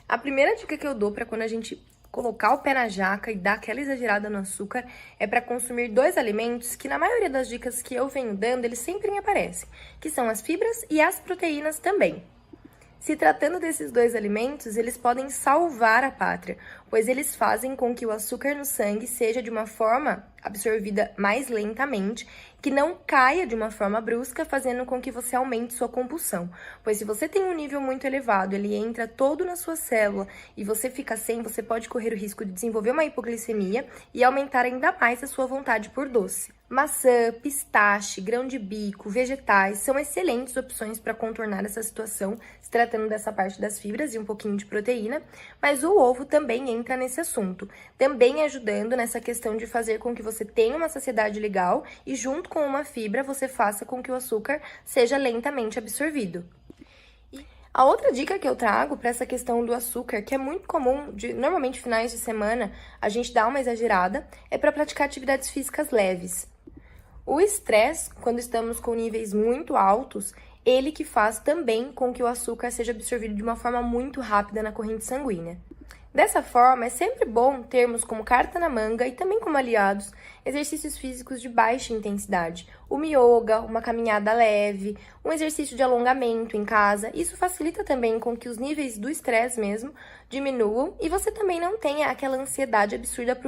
A primeira dica que eu dou para quando a gente colocar o pé na jaca e dar aquela exagerada no açúcar é para consumir dois alimentos que na maioria das dicas que eu venho dando, eles sempre me aparecem, que são as fibras e as proteínas também. Se tratando desses dois alimentos, eles podem salvar a pátria, pois eles fazem com que o açúcar no sangue seja de uma forma absorvida mais lentamente, que não caia de uma forma brusca, fazendo com que você aumente sua compulsão. Pois se você tem um nível muito elevado, ele entra todo na sua célula e você fica sem, você pode correr o risco de desenvolver uma hipoglicemia e aumentar ainda mais a sua vontade por doce. Maçã, pistache, grão de bico, vegetais são excelentes opções para contornar essa situação, se tratando dessa parte das fibras e um pouquinho de proteína, mas o ovo também entra nesse assunto, também ajudando nessa questão de fazer com que você tenha uma saciedade legal e junto com uma fibra você faça com que o açúcar seja lentamente absorvido. A outra dica que eu trago para essa questão do açúcar, que é muito comum, normalmente finais de semana, a gente dá uma exagerada, é para praticar atividades físicas leves. O estresse, quando estamos com níveis muito altos, ele que faz também com que o açúcar seja absorvido de uma forma muito rápida na corrente sanguínea. Dessa forma, é sempre bom termos como carta na manga e também como aliados exercícios físicos de baixa intensidade, uma yoga, uma caminhada leve, um exercício de alongamento em casa. Isso facilita também com que os níveis do estresse mesmo diminuam e você também não tenha aquela ansiedade absurda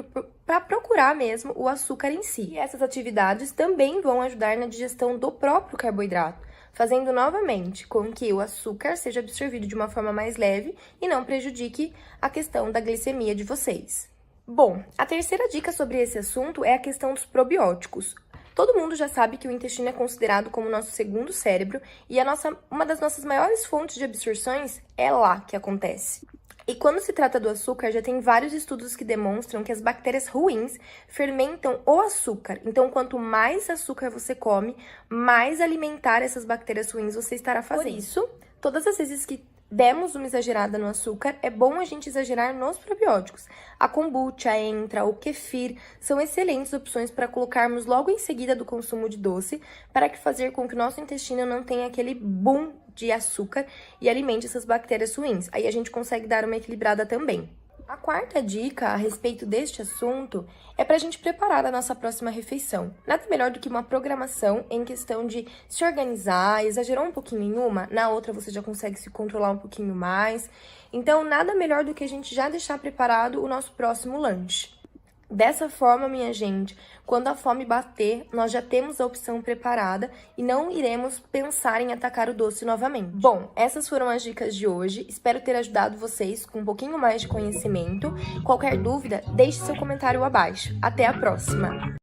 para procurar mesmo o açúcar em si. E essas atividades também vão ajudar na digestão do próprio carboidrato, fazendo novamente com que o açúcar seja absorvido de uma forma mais leve e não prejudique a questão da glicemia de vocês. Bom, a terceira dica sobre esse assunto é a questão dos probióticos. Todo mundo já sabe que o intestino é considerado como o nosso segundo cérebro e uma das nossas maiores fontes de absorções é lá que acontece. E quando se trata do açúcar, já tem vários estudos que demonstram que as bactérias ruins fermentam o açúcar. Então, quanto mais açúcar você come, mais alimentar essas bactérias ruins você estará fazendo. Por isso, todas as vezes que demos uma exagerada no açúcar, é bom a gente exagerar nos probióticos. A kombucha, a entra, o kefir são excelentes opções para colocarmos logo em seguida do consumo de doce, para que fazer com que o nosso intestino não tenha aquele boom de açúcar e alimente essas bactérias ruins. Aí a gente consegue dar uma equilibrada também. A quarta dica a respeito deste assunto é para a gente preparar a nossa próxima refeição. Nada melhor do que uma programação em questão de se organizar, exagerou um pouquinho em uma, na outra você já consegue se controlar um pouquinho mais. Então, nada melhor do que a gente já deixar preparado o nosso próximo lanche. Dessa forma, minha gente, quando a fome bater, nós já temos a opção preparada e não iremos pensar em atacar o doce novamente. Bom, essas foram as dicas de hoje. Espero ter ajudado vocês com um pouquinho mais de conhecimento. Qualquer dúvida, deixe seu comentário abaixo. Até a próxima!